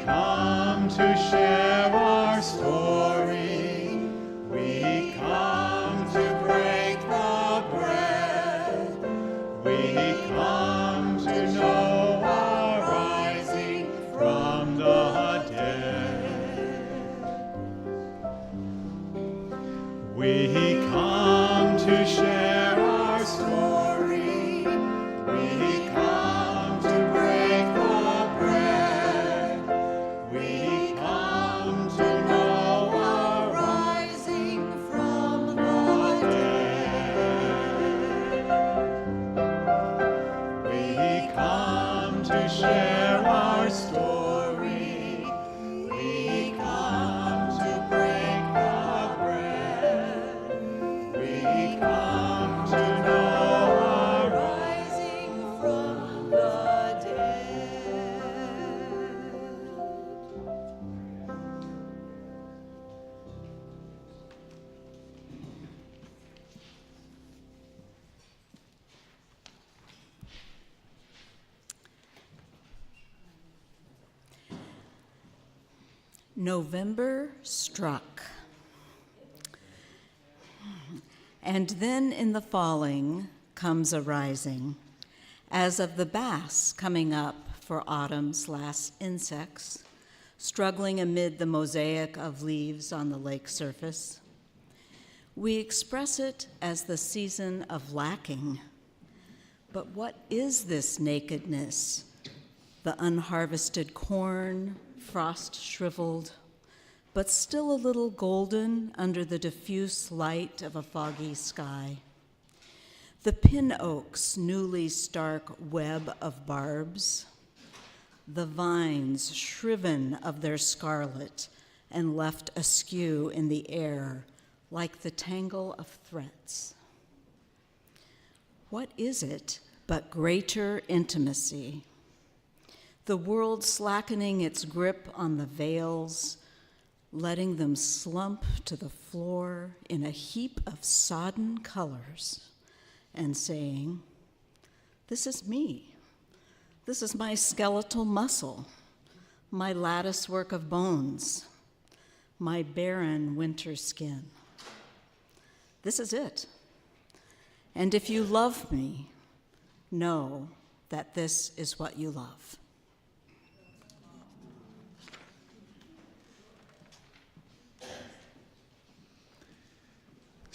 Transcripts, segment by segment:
come to share our story. We come to break the bread. We come to know our rising from the dead. We come to share our story. We come to break the bread. We come to know our rising from the dead. We come to share our story. We come to break the bread. We come to know our rising from the dead. November struck. And then in the falling comes a rising, as of the bass coming up for autumn's last insects, struggling amid the mosaic of leaves on the lake surface. We express it as the season of lacking. But what is this nakedness? The unharvested corn, frost shriveled, but still a little golden under the diffuse light of a foggy sky. The pin oak's newly stark web of barbs, the vines shriven of their scarlet and left askew in the air like the tangle of threads. What is it but greater intimacy? The world slackening its grip on the veils, letting them slump to the floor in a heap of sodden colors, and saying, "This is me. This is my skeletal muscle, my lattice work of bones, my barren winter skin. This is it. And if you love me, know that this is what you love."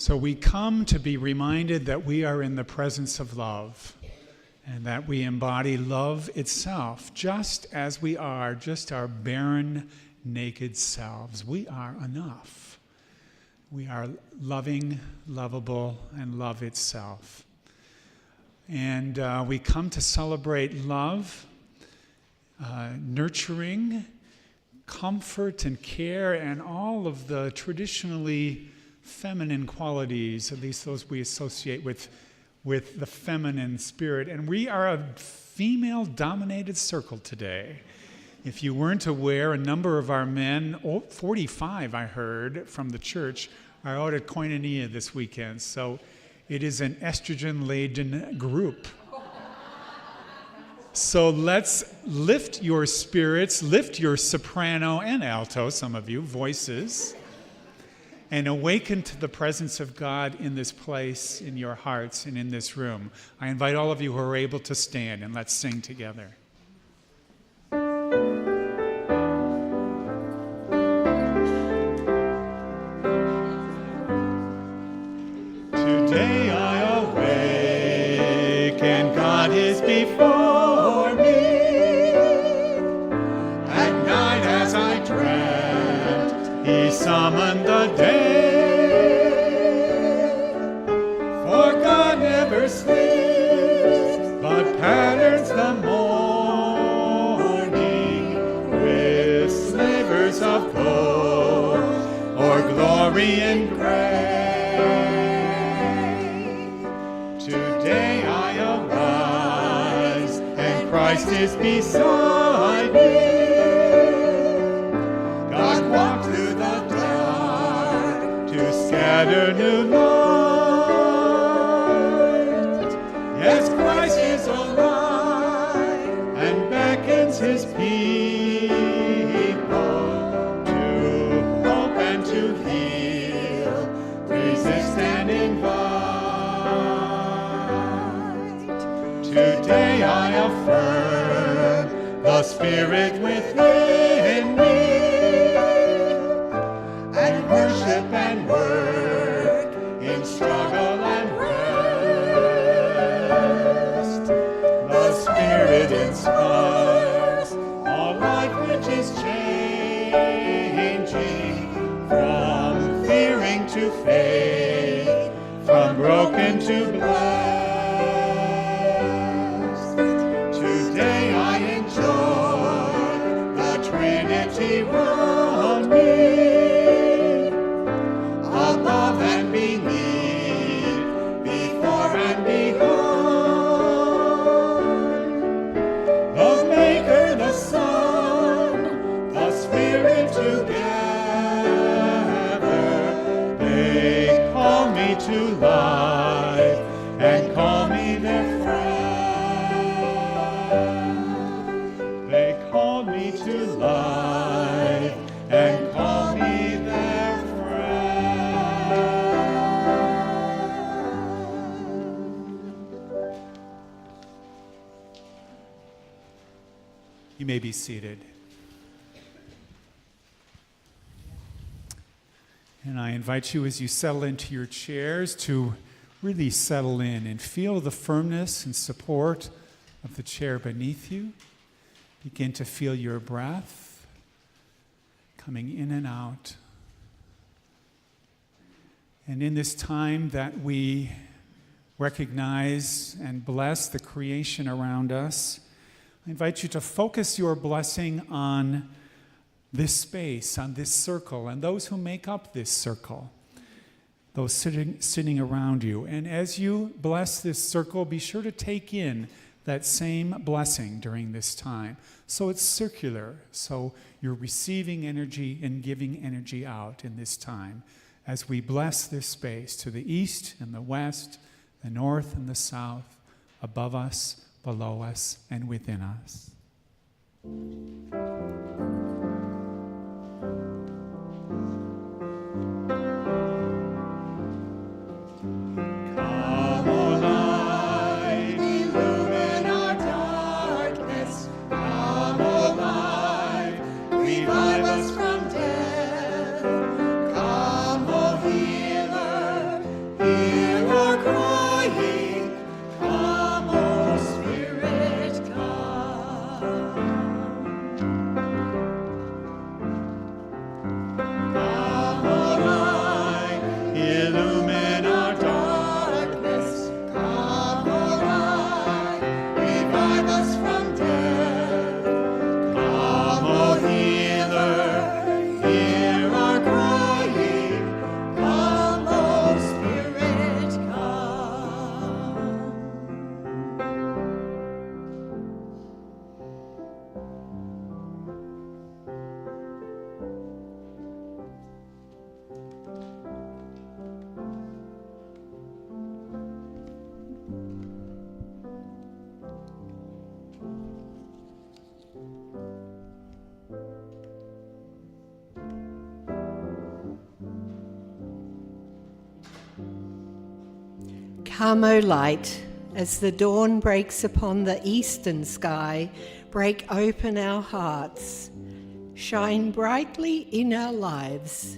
So we come to be reminded that we are in the presence of love and that we embody love itself, just as we are, just our barren, naked selves. We are enough. We are loving, lovable, and love itself. And we come to celebrate love, nurturing, comfort, and care, and all of the traditionally feminine qualities, at least those we associate with the feminine spirit. And we are a female-dominated circle today. If you weren't aware, a number of our men, 45 I heard from the church, are out at Koinonia this weekend. So it is an estrogen-laden group. So let's lift your spirits, lift your soprano and alto, some of you, voices, and awaken to the presence of God in this place, in your hearts, and in this room. I invite all of you who are able to stand, and let's sing together. Today I awake, and God is before me. At night as I dreamt, He summoned the day. For God never sleeps, but patterns the morning with slivers of gold or glory in gray. Today I arise, and Christ is beside me. God walked through the dark to scatter new light. Yes, Christ is alive and beckons His people. Spirit within me, and worship and work in struggle and rest. The Spirit inspires all life which is changing, from fearing to faith, from broken to blessed. Today I enjoy the Trinity round me, above and beneath, before and behind. The Maker, the Son, the Spirit together, they call me to life and call me their friend. They call me to life and call me their friend. You may be seated. And I invite you, as you settle into your chairs, to really settle in and feel the firmness and support of the chair beneath you. Begin to feel your breath coming in and out. And in this time that we recognize and bless the creation around us, I invite you to focus your blessing on this space, on this circle, and those who make up this circle, those sitting around you. And as you bless this circle, be sure to take in that same blessing during this time. So it's circular, so you're receiving energy and giving energy out in this time as we bless this space to the east and the west, the north and the south, above us, below us, and within us. Come, O light, as the dawn breaks upon the eastern sky, break open our hearts, shine brightly in our lives,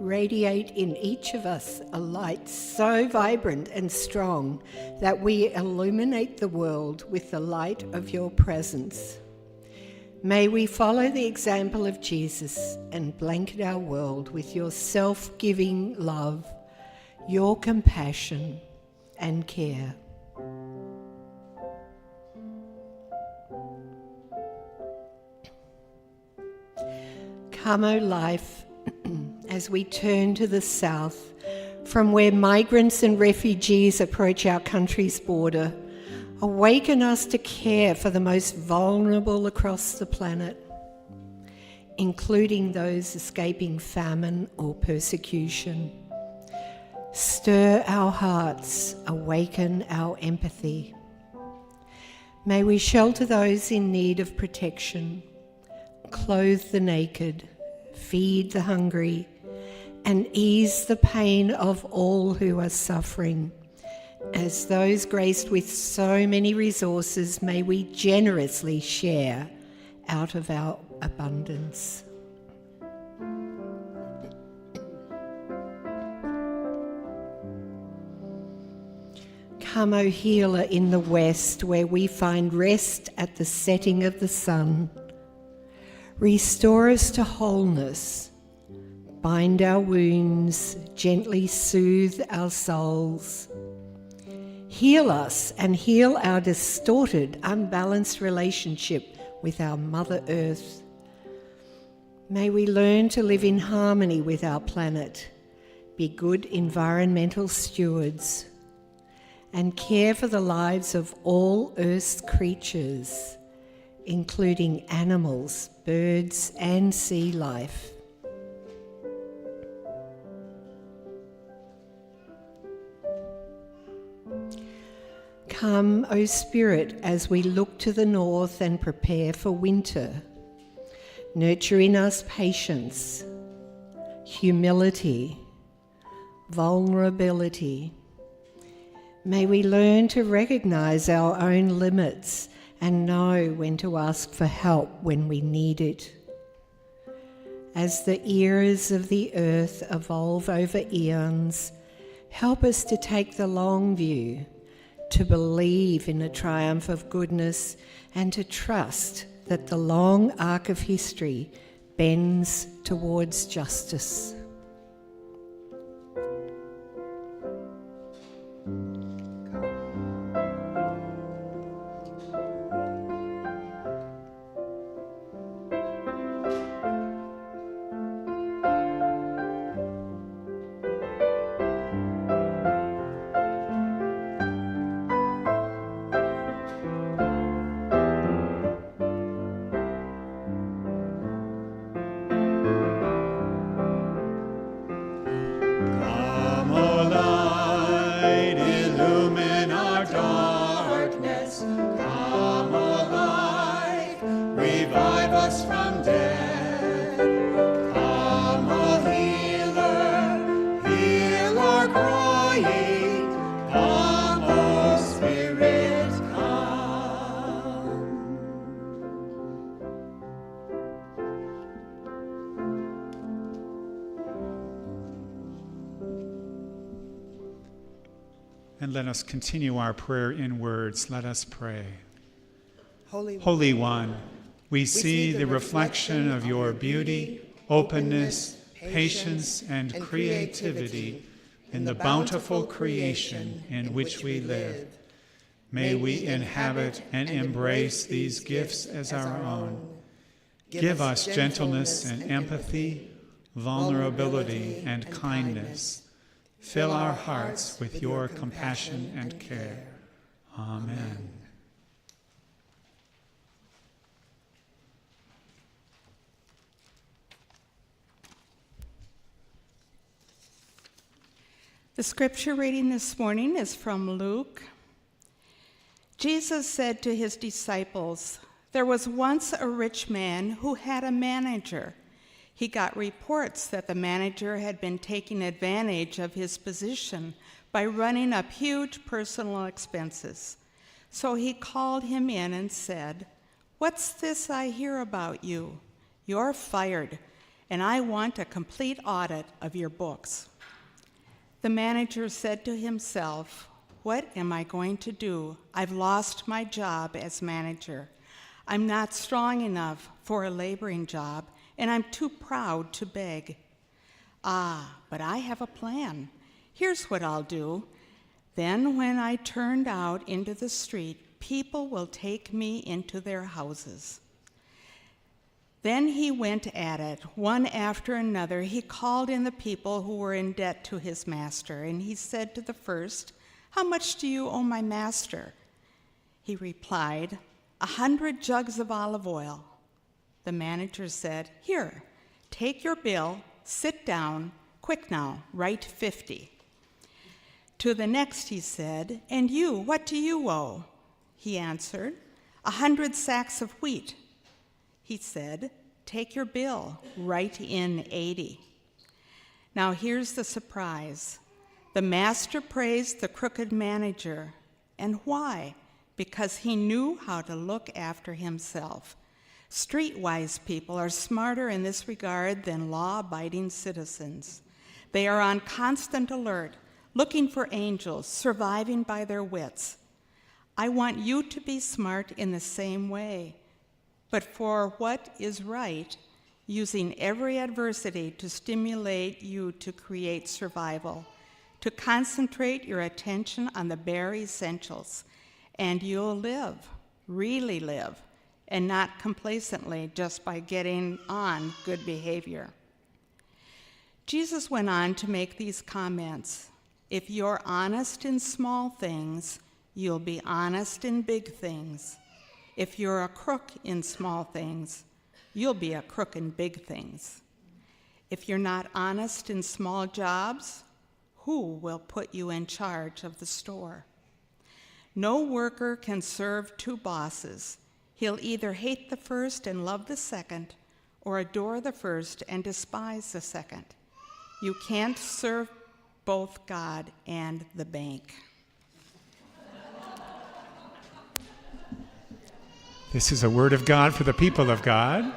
radiate in each of us a light so vibrant and strong that we illuminate the world with the light of your presence. May we follow the example of Jesus and blanket our world with your self-giving love, your compassion and care. Come, O life, as we turn to the south, from where migrants and refugees approach our country's border, awaken us to care for the most vulnerable across the planet, including those escaping famine or persecution. Stir our hearts, awaken our empathy. May we shelter those in need of protection, clothe the naked, feed the hungry, and ease the pain of all who are suffering. As those graced with so many resources, may we generously share out of our abundance. Come, O healer in the west, where we find rest at the setting of the sun. Restore us to wholeness. Bind our wounds, gently soothe our souls. Heal us and heal our distorted, unbalanced relationship with our Mother Earth. May we learn to live in harmony with our planet, be good environmental stewards, and care for the lives of all Earth's creatures, including animals, birds, and sea life. Come, O Spirit, as we look to the north and prepare for winter. Nurture in us patience, humility, vulnerability. May we learn to recognize our own limits and know when to ask for help when we need it. As the eras of the earth evolve over eons, help us to take the long view, to believe in the triumph of goodness, and to trust that the long arc of history bends towards justice. And let us continue our prayer in words. Let us pray. Holy One, we see the reflection of your beauty, openness, patience, and creativity in the bountiful creation in which we live. May we inhabit and embrace these gifts as our own. Give us gentleness and empathy, vulnerability and kindness. Fill our hearts with your compassion and care. Amen. The scripture reading this morning is from Luke. Jesus said to his disciples, "There was once a rich man who had a manager. He got reports that the manager had been taking advantage of his position by running up huge personal expenses. So he called him in and said, 'What's this I hear about you? You're fired, and I want a complete audit of your books.' The manager said to himself, 'What am I going to do? I've lost my job as manager. I'm not strong enough for a laboring job, and I'm too proud to beg. But I have a plan. Here's what I'll do. Then when I turned out into the street, people will take me into their houses.' Then he went at it, one after another. He called in the people who were in debt to his master, and he said to the first, 'How much do you owe my master?' He replied, 100 jugs of olive oil.' The manager said, 'Here, take your bill, sit down, quick now, write 50. To the next he said, 'And you, what do you owe?' He answered, 100 sacks of wheat. He said, 'Take your bill, write in 80. Now here's the surprise. The master praised the crooked manager. And why? Because he knew how to look after himself. Streetwise people are smarter in this regard than law-abiding citizens. They are on constant alert, looking for angels, surviving by their wits. I want you to be smart in the same way, but for what is right, using every adversity to stimulate you to create survival, to concentrate your attention on the bare essentials, and you'll live, really live, and not complacently just by getting on good behavior. Jesus went on to make these comments. If you're honest in small things, you'll be honest in big things. If you're a crook in small things, you'll be a crook in big things. If you're not honest in small jobs, who will put you in charge of the store? No worker can serve two bosses. He'll either hate the first and love the second, or adore the first and despise the second. You can't serve both God and the bank. This is a word of God for the people of God.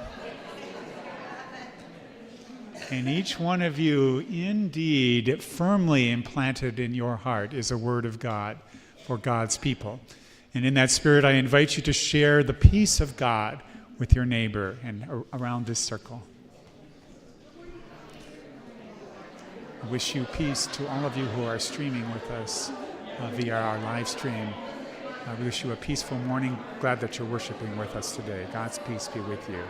And each one of you, indeed, firmly implanted in your heart is a word of God for God's people. And in that spirit, I invite you to share the peace of God with your neighbor and around this circle. I wish you peace to all of you who are streaming with us via our live stream. I wish you a peaceful morning. Glad that you're worshiping with us today. God's peace be with you.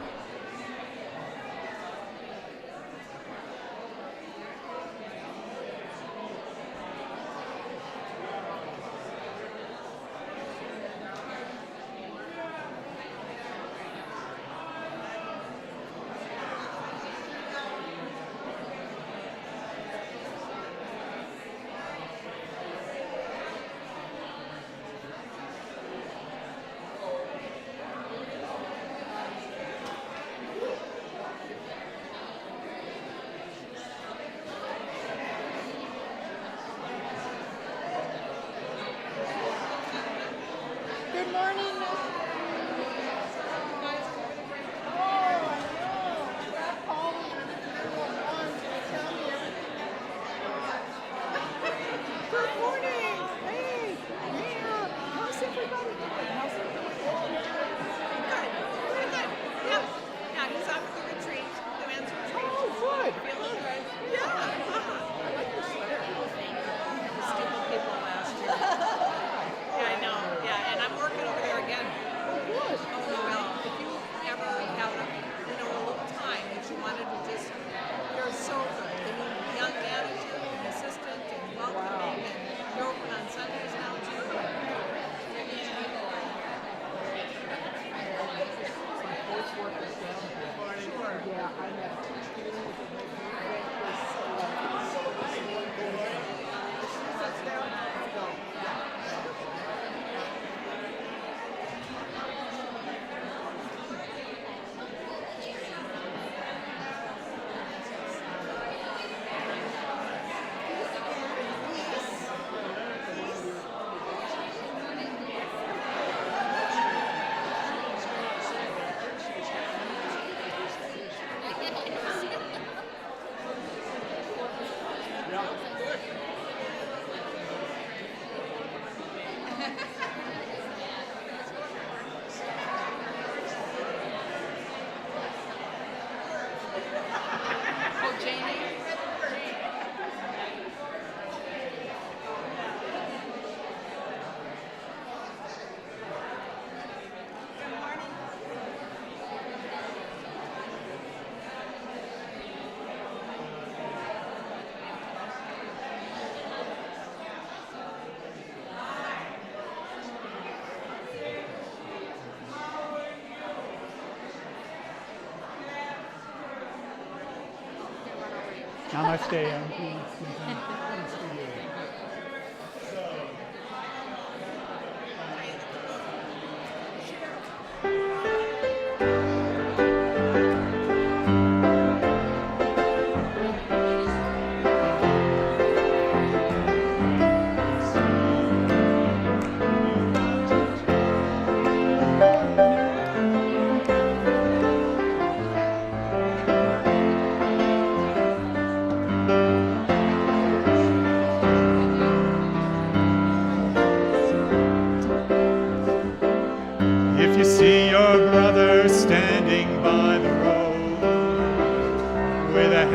Namaste, Auntie.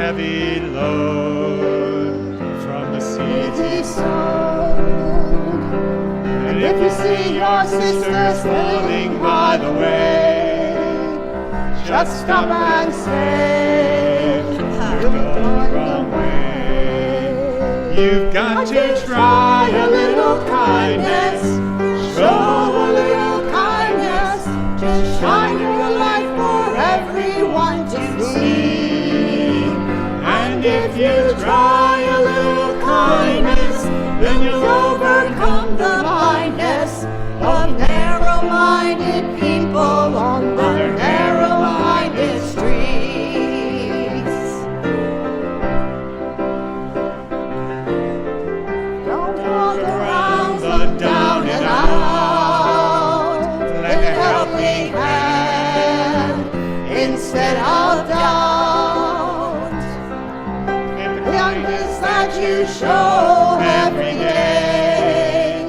heavy load from the seeds he sowed. And if you see your sisters falling by the way, just stop and say, you're going the way. You've got to try a little kindness, show a little kindness, just shine your light for everyone to see. and if you try a little kindness, then you'll overcome the blindness of narrow-minded people on their narrow-minded streets. Don't walk around the down and out. Lend a helping hand instead of doubt. The kindness that you show every day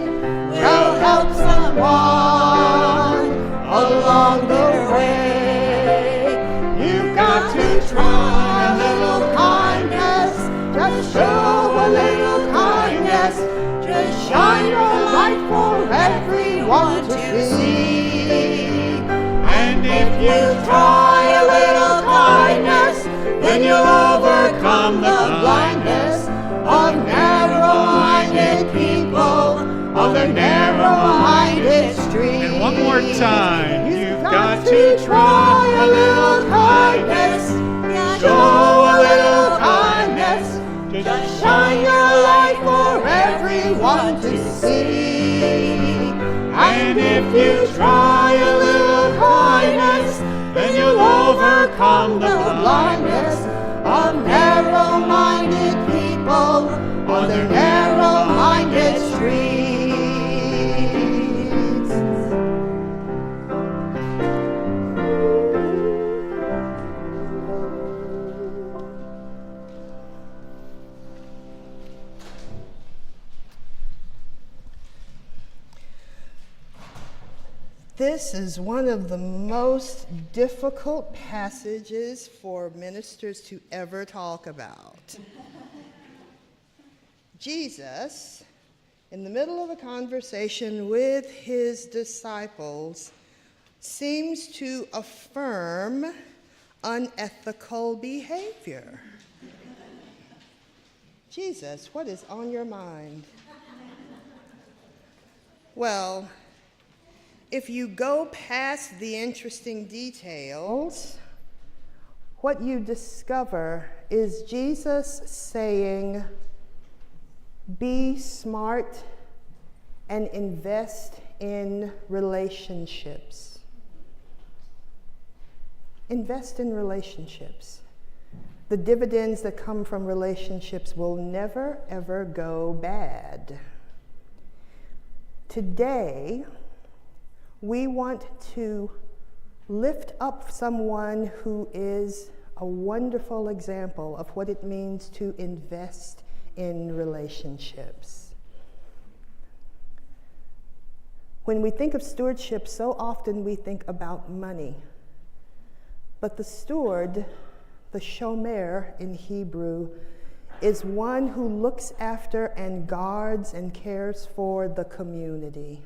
will help someone along the way. You've got to try a little kindness, just show a little kindness, just shine your light for everyone to see. And if you Try a little kindness, then you'll overcome the blindness of narrow-minded people on their narrow-minded streets. And one more time, You've got to try a little kindness, show a little kindness, just shine your light for everyone to see. And if you try a little kindness, then you'll overcome the blindness of narrow-minded people on their narrow-minded streets. This is one of the most difficult passages for ministers to ever talk about. Jesus, in the middle of a conversation with his disciples, seems to affirm unethical behavior. Jesus, what is on your mind? Well, if you go past the interesting details, what you discover is Jesus saying, be smart and invest in relationships. Invest in relationships. The dividends that come from relationships will never, ever go bad. Today, we want to lift up someone who is a wonderful example of what it means to invest in relationships. When we think of stewardship, so often we think about money. But the steward, the shomer in Hebrew, is one who looks after and guards and cares for the community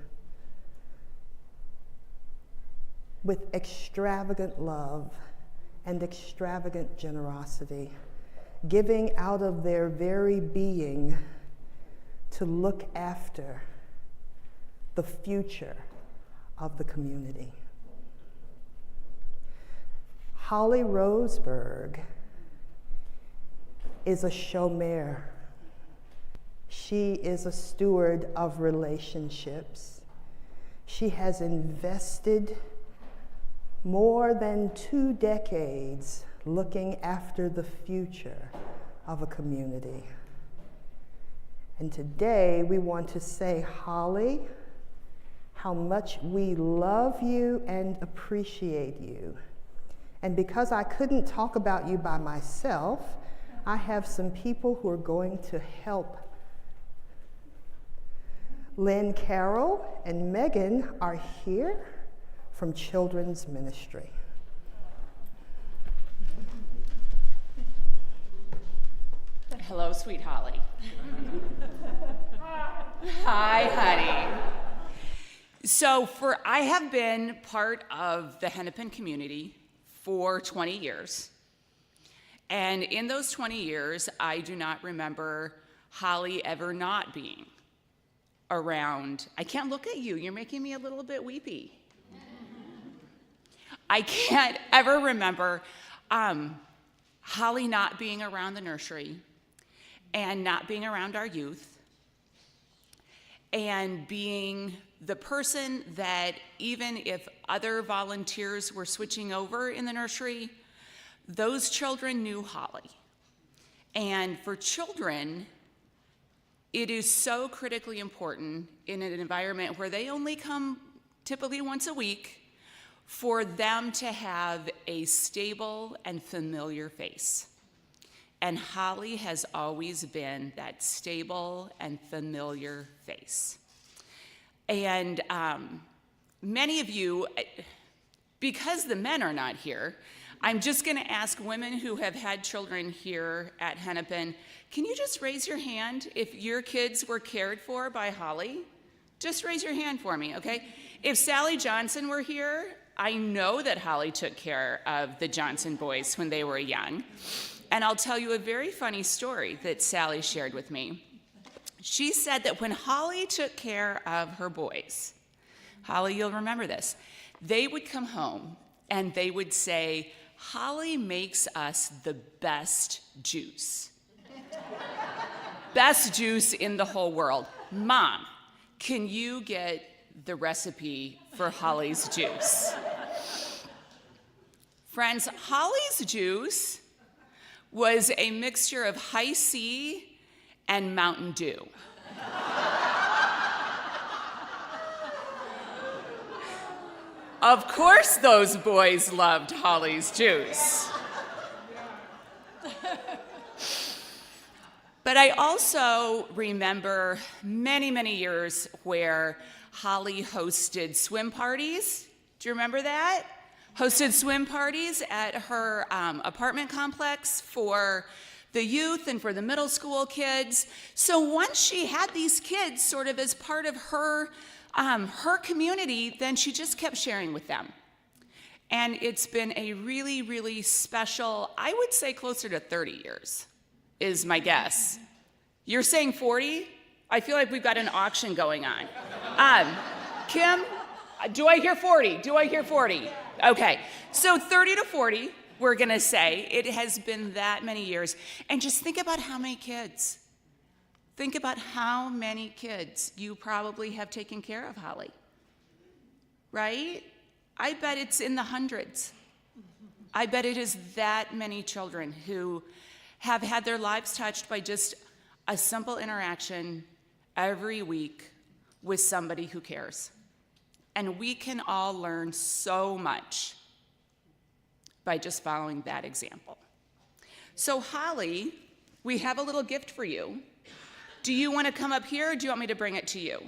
with extravagant love and extravagant generosity, giving out of their very being to look after the future of the community. Holli Rosenburg is a shomer. She is a steward of relationships. She has invested more than 2 decades looking after the future of a community. And today we want to say, Holli, how much we love you and appreciate you. And because I couldn't talk about you by myself, I have some people who are going to help. Lynn Carroll and Megan are here from Children's Ministry. hello, sweet Holly. Hi, honey. So I have been part of the Hennepin community for 20 years. And in those 20 years, I do not remember Holly ever not being around. I can't look at you. You're making me a little bit weepy. I can't ever remember Holly not being around the nursery and not being around our youth and being the person that even if other volunteers were switching over in the nursery, those children knew Holly. And for children, it is so critically important in an environment where they only come typically once a week for them to have a stable and familiar face. And Holly has always been that stable and familiar face. And many of you, because the men are not here, I'm just going to ask women who have had children here at Hennepin, can you just raise your hand if your kids were cared for by Holly? Just raise your hand for me, okay? If Sally Johnson were here, I know that Holly took care of the Johnson boys when they were young. And I'll tell you a very funny story that Sally shared with me. She said that when Holly took care of her boys, Holly, you'll remember this, they would come home and they would say, Holly makes us the best juice. Best juice in the whole world. Mom, can you get the recipe for Holly's juice? Friends, Holly's juice was a mixture of High C and Mountain Dew. Of course those boys loved Holly's juice. But I also remember many, many years where Holly hosted swim parties. Do you remember that? Hosted swim parties at her apartment complex for the youth and for the middle school kids. So once she had these kids sort of as part of her community, then she just kept sharing with them. And it's been a really, really special, I would say closer to 30 years is my guess. You're saying 40? I feel like we've got an auction going on. Kim, do I hear 40? Do I hear 40? Okay, so 30 to 40, we're gonna say. It has been that many years. And just think about how many kids. Think about how many kids you probably have taken care of, Holly. Right? I bet it's in the hundreds. I bet it is that many children who have had their lives touched by just a simple interaction every week with somebody who cares. And we can all learn so much by just following that example. So Holly, we have a little gift for you. Do you want to come up here or do you want me to bring it to you?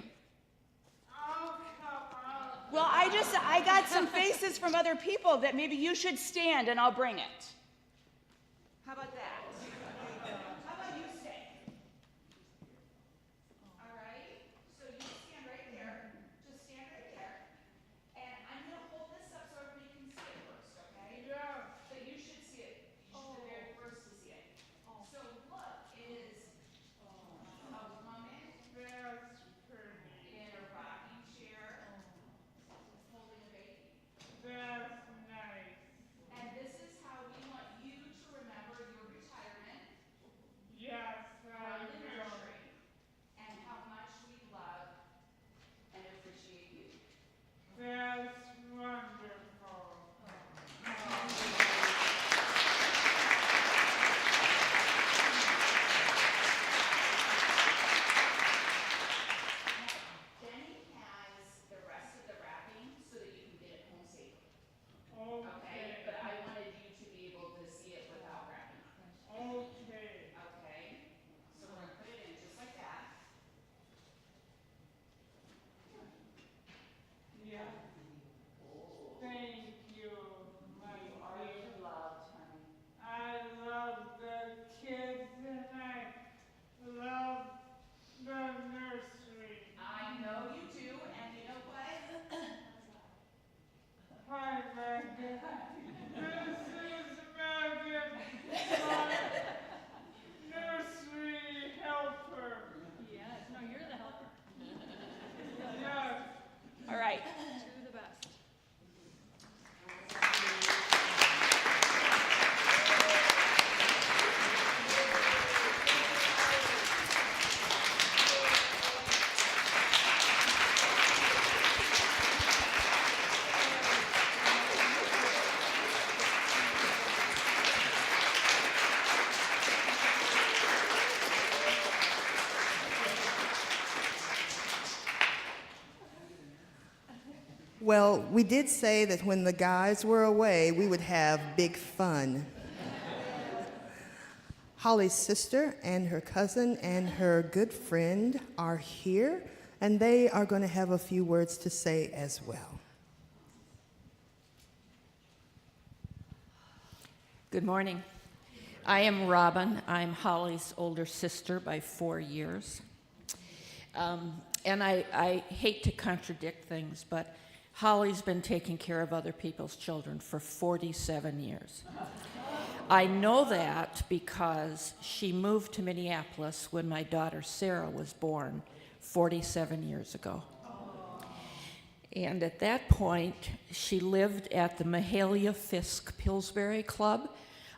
Well, I got some faces from other people that maybe you should stand and I'll bring it. How about that? How about you stay? All right, so you stand right there. Just stand right there. And I'm going to hold this up so everybody can see it first, okay? Yeah. But you should see it. You should be the very first to see it. So look, it is a woman in a rocking chair holding a baby. That's nice. And this is how we want you to remember your Well, we did say that when the guys were away, we would have big fun. Holli's sister and her cousin and her good friend are here, and they are going to have a few words to say as well. Good morning. I am Robin. I'm Holli's older sister by 4 years. And I hate to contradict things, but Holli's been taking care of other people's children for 47 years. I know that because she moved to Minneapolis when my daughter Sarah was born 47 years ago. And at that point, she lived at the Mahalia Fisk Pillsbury Club.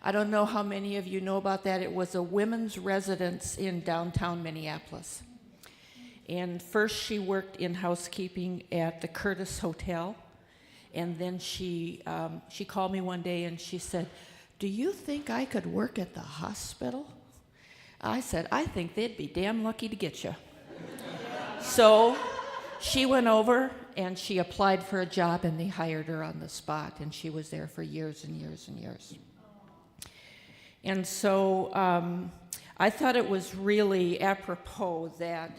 I don't know how many of you know about that. It was a women's residence in downtown Minneapolis. And first she worked in housekeeping at the Curtis Hotel. And then she called me one day and she said, "Do you think I could work at the hospital?" I said, "I think they'd be damn lucky to get you." So she went over and she applied for a job and they hired her on the spot, and she was there for years and years and years. And so I thought it was really apropos that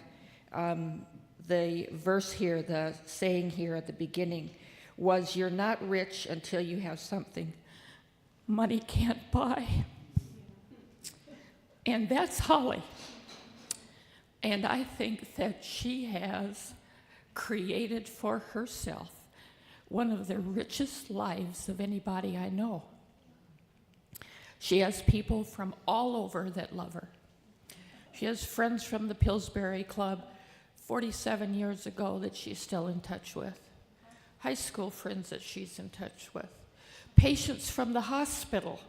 the verse here, the saying here at the beginning was, "You're not rich until you have something money can't buy." And that's Holli. And I think that she has created for herself one of the richest lives of anybody I know. She has people from all over that love her. She has friends from the Pillsbury Club 47 years ago that she's still in touch with. High school friends that she's in touch with. Patients from the hospital.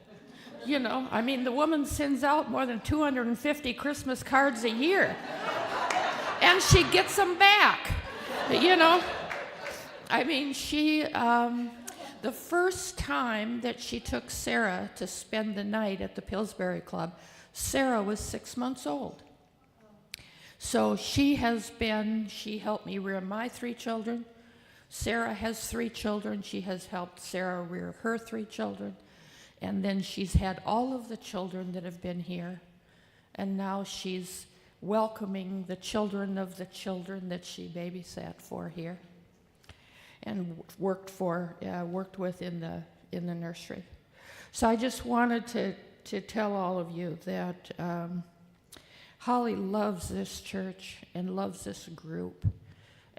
You know, I mean, the woman sends out more than 250 Christmas cards a year. And she gets them back, you know. I mean, the first time that she took Sarah to spend the night at the Pillsbury Club, Sarah was 6 months old. So she helped me rear my 3 children. Sarah has 3 children. She has helped Sarah rear her 3 children. And then she's had all of the children that have been here. And now she's welcoming the children of the children that she babysat for here and worked with in the nursery. So I just wanted to tell all of you that Holli loves this church and loves this group.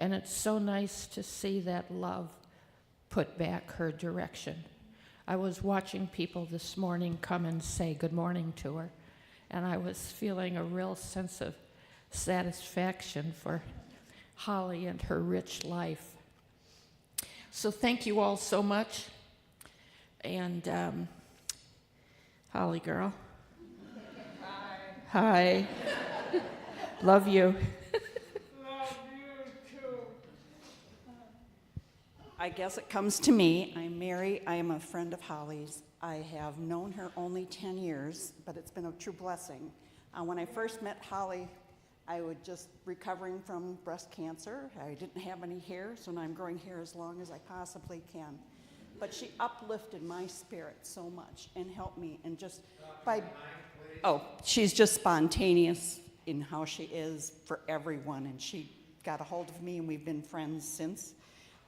And it's so nice to see that love put back her direction. I was watching people this morning come and say good morning to her, and I was feeling a real sense of satisfaction for Holli and her rich life. So thank you all so much. And Holli girl. Hi. Love you. I guess it comes to me. I'm Mary. I am a friend of Holli's. I have known her only 10 years, but it's been a true blessing. When I first met Holli, I was just recovering from breast cancer. I didn't have any hair, so now I'm growing hair as long as I possibly can. But she uplifted my spirit so much and helped me, and just she's just spontaneous in how she is for everyone, and she got a hold of me, and we've been friends since.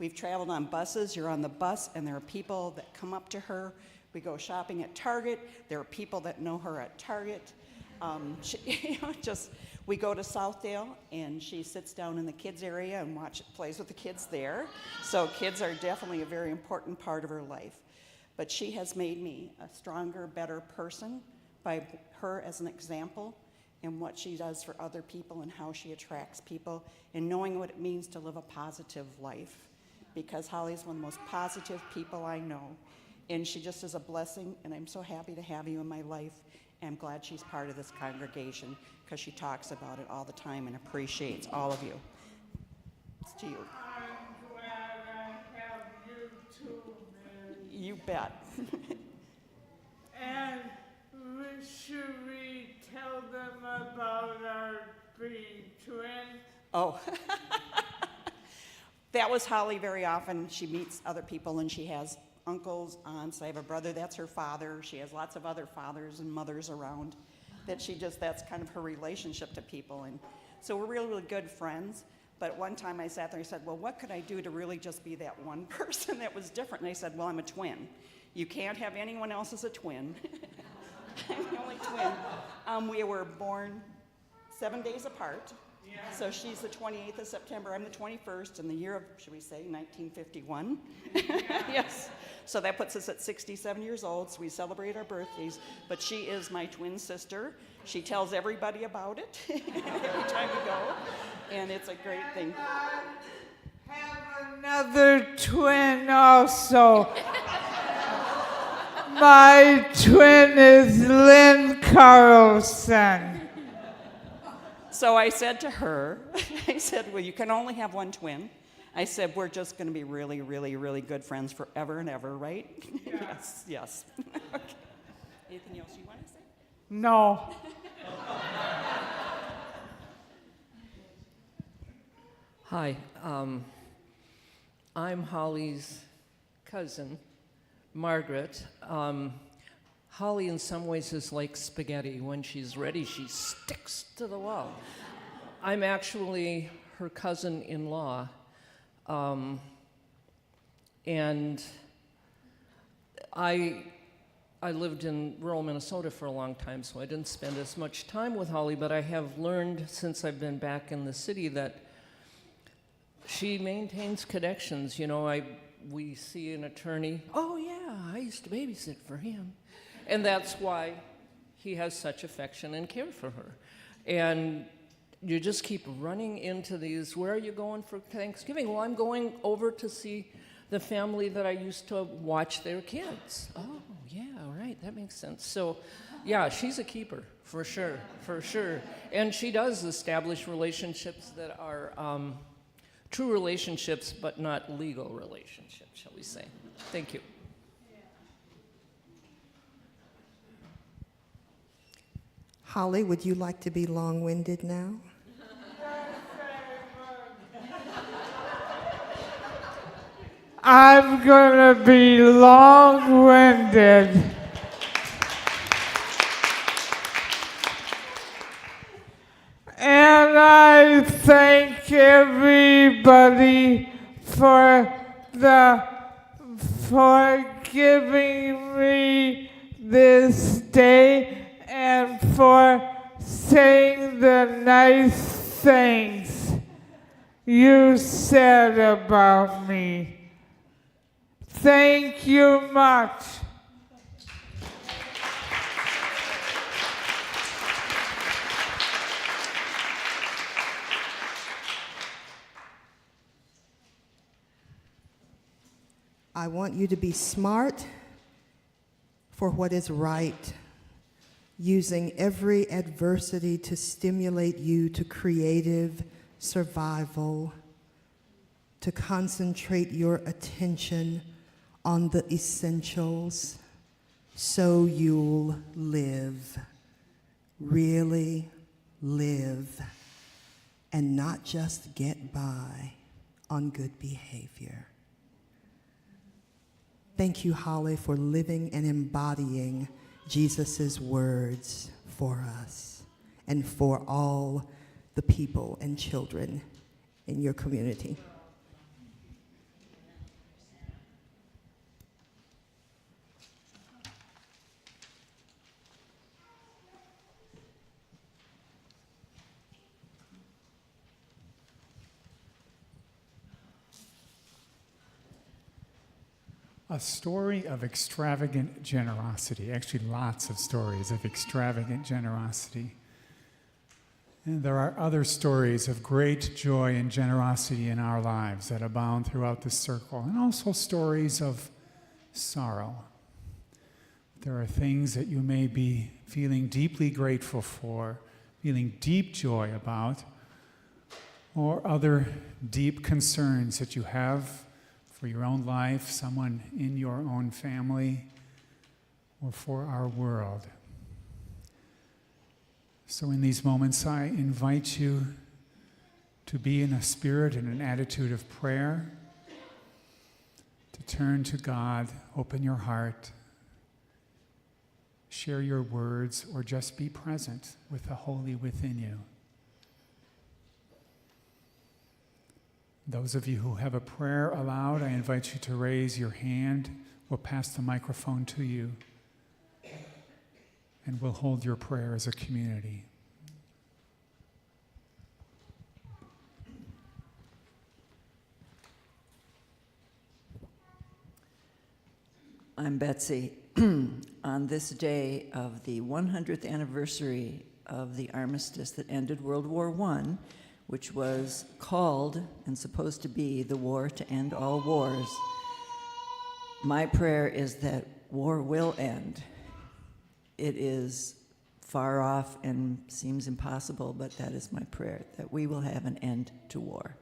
We've traveled on buses. You're on the bus, and there are people that come up to her. We go shopping at Target. There are people that know her at Target. We go to Southdale, and she sits down in the kids area and plays with the kids there. So kids are definitely a very important part of her life. But she has made me a stronger, better person by her as an example in what she does for other people and how she attracts people, and knowing what it means to live a positive life. Because Holli's one of the most positive people I know. And she just is a blessing, and I'm so happy to have you in my life. And I'm glad she's part of this congregation, because she talks about it all the time and appreciates all of you. It's to you. I'm glad I have you too, Mary. You bet. And should we tell them about our being twins? Oh. That was Holly very often. She meets other people, and she has uncles, aunts. I have a brother, that's her father. She has lots of other fathers and mothers around that's kind of her relationship to people. And so we're really, really good friends. But one time I sat there and I said, well, what could I do to really just be that one person that was different? And they said, well, I'm a twin. You can't have anyone else as a twin. I'm the only twin. We were born 7 days apart. So she's the 28th of September, I'm the 21st, in the year of, should we say, 1951? Yes. So that puts us at 67 years old, so we celebrate our birthdays. But she is my twin sister. She tells everybody about it every time we go, and it's a great thing. Have another twin also. My twin is Lynn Carlson. So I said to her, I said, well, you can only have one twin. I said, we're just going to be really, really, really good friends forever and ever, right? Yeah. Yes, yes. Okay. Anything else you want to say? No. Hi, I'm Holly's cousin, Margaret. Holly in some ways is like spaghetti. When she's ready, she sticks to the wall. I'm actually her cousin-in-law, and I lived in rural Minnesota for a long time, so I didn't spend as much time with Holly, but I have learned since I've been back in the city that she maintains connections. You know, we see an attorney, oh yeah, I used to babysit for him. And that's why he has such affection and care for her. And you just keep running into these, where are you going for Thanksgiving? Well, I'm going over to see the family that I used to watch their kids. Oh, yeah, right, that makes sense. So, yeah, she's a keeper, for sure, for sure. And she does establish relationships that are true relationships, but not legal relationships, shall we say. Thank you. Holly, would you like to be long-winded now? I'm gonna be long-winded. And I thank everybody for giving me this day and for saying the nice things you said about me. Thank you much. I want you to be smart for what is right, using every adversity to stimulate you to creative survival, to concentrate your attention on the essentials so you'll live, really live, and not just get by on good behavior. Thank you, Holly, for living and embodying Jesus' words for us and for all the people and children in your community. A story of extravagant generosity. Actually, lots of stories of extravagant generosity. And there are other stories of great joy and generosity in our lives that abound throughout the circle, and also stories of sorrow. There are things that you may be feeling deeply grateful for, feeling deep joy about, or other deep concerns that you have for your own life, someone in your own family, or for our world. So in these moments, I invite you to to be in a spirit and an attitude of prayer, to turn to God, open your heart, share your words, or just be present with the Holy within you. Those of you who have a prayer aloud, I invite you to raise your hand. We'll pass the microphone to you, and we'll hold your prayer as a community. I'm Betsy. On this day of the 100th anniversary of the armistice that ended World War I, which was called and supposed to be the war to end all wars, my prayer is that war will end. It is far off and seems impossible, but that is my prayer, that we will have an end to war.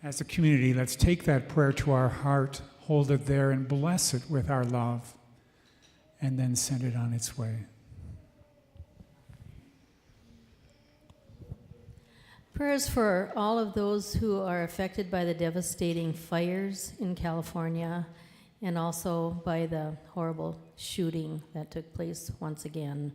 As a community, let's take that prayer to our heart, hold it there, and bless it with our love, and then send it on its way. Prayers for all of those who are affected by the devastating fires in California and also by the horrible shooting that took place once again.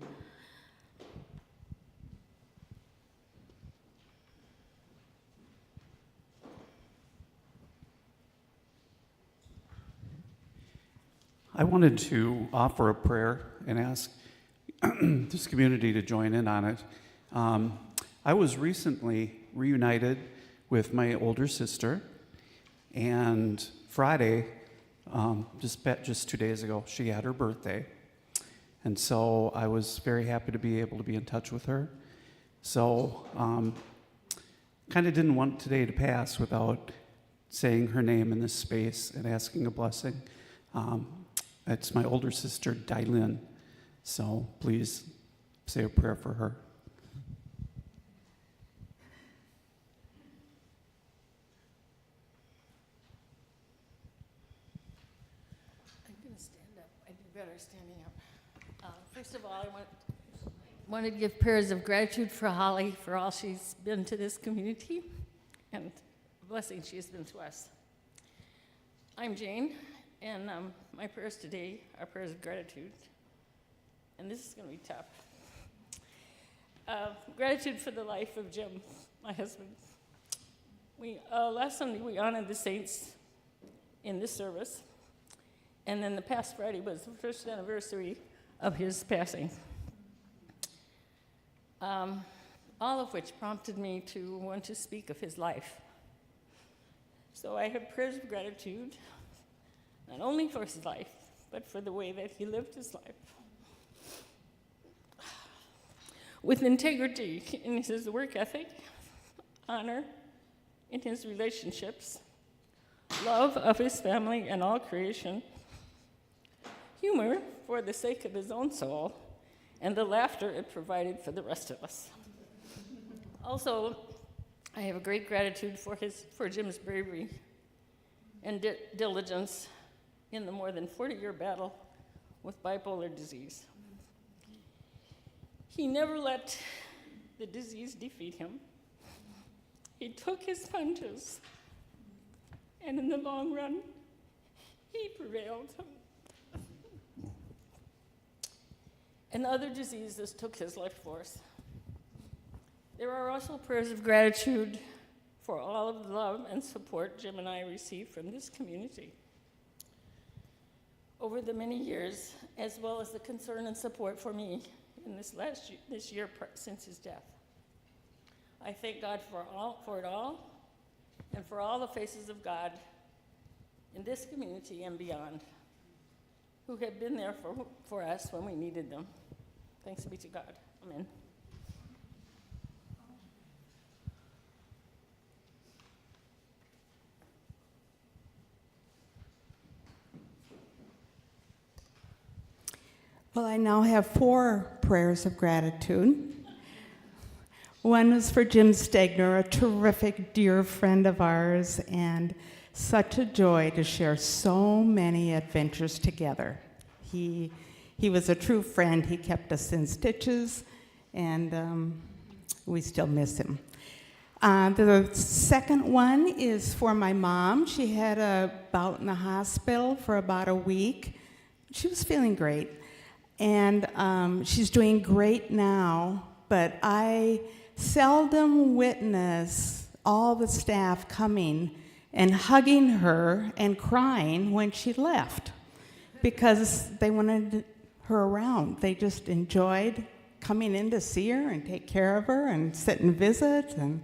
I wanted to offer a prayer and ask this community to join in on it. I was recently reunited with my older sister, and Friday, just 2 days ago, she had her birthday. And so I was very happy to be able to be in touch with her. So kind of didn't want today to pass without saying her name in this space and asking a blessing. It's my older sister, Dylin. So please say a prayer for her. I'm going to stand up. I do better standing up. First of all, I want to give prayers of gratitude for Holly for all she's been to this community and the blessing she has been to us. I'm Jane, and my prayers today are prayers of gratitude. And this is going to be tough. Gratitude for the life of Jim, my husband. Last Sunday we honored the saints in this service, and then the past Friday was the first anniversary of his passing. All of which prompted me to want to speak of his life. So I have prayers of gratitude, not only for his life, but for the way that he lived his life. With integrity in his work ethic, honor in his relationships, love of his family and all creation, humor for the sake of his own soul, and the laughter it provided for the rest of us. Also, I have a great gratitude for Jim's bravery and diligence in the more than 40-year battle with bipolar disease. He never let the disease defeat him. He took his punches, and in the long run, he prevailed. And other diseases took his life force. There are also prayers of gratitude for all of the love and support Jim and I received from this community over the many years, as well as the concern and support for me in this year since his death. I thank God for it all, and for all the faces of God in this community and beyond, who have been there for us when we needed them. Thanks be to God. Amen. Well, I now have 4 prayers of gratitude. One is for Jim Stegner, a terrific dear friend of ours, and such a joy to share so many adventures together. He was a true friend. He kept us in stitches, and we still miss him. The second one is for my mom. She had a bout in the hospital for about a week. She was feeling great, and she's doing great now, but I seldom witness all the staff coming and hugging her and crying when she left because they wanted her around. They just enjoyed coming in to see her and take care of her and sit and visit and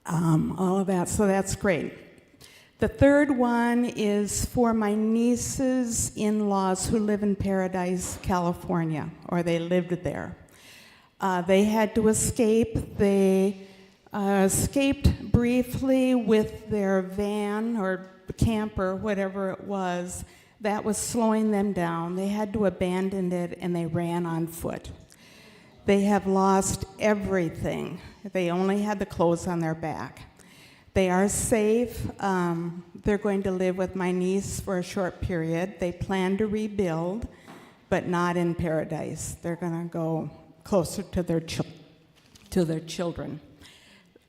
all of that, so that's great. The third one is for my nieces in-laws who live in Paradise, California, or they lived there. They had to escape. They escaped briefly with their van or camper, whatever it was. That was slowing them down. They had to abandon it, and they ran on foot. They have lost everything. They only had the clothes on their back. They are safe. They're going to live with my niece for a short period. They plan to rebuild, but not in Paradise. They're going to go closer to their children.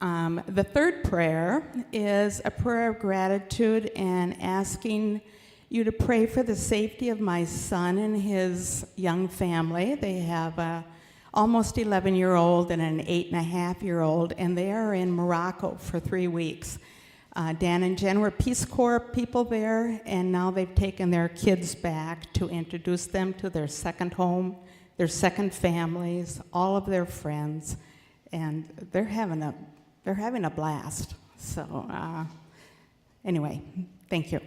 The third prayer is a prayer of gratitude and asking you to pray for the safety of my son and his young family. They have a almost 11-year-old and an 8.5-year-old, and they are in Morocco for 3 weeks. Dan and Jen were Peace Corps people there, and now they've taken their kids back to introduce them to their second home, their second families, all of their friends, and they're having a blast. So anyway, thank you.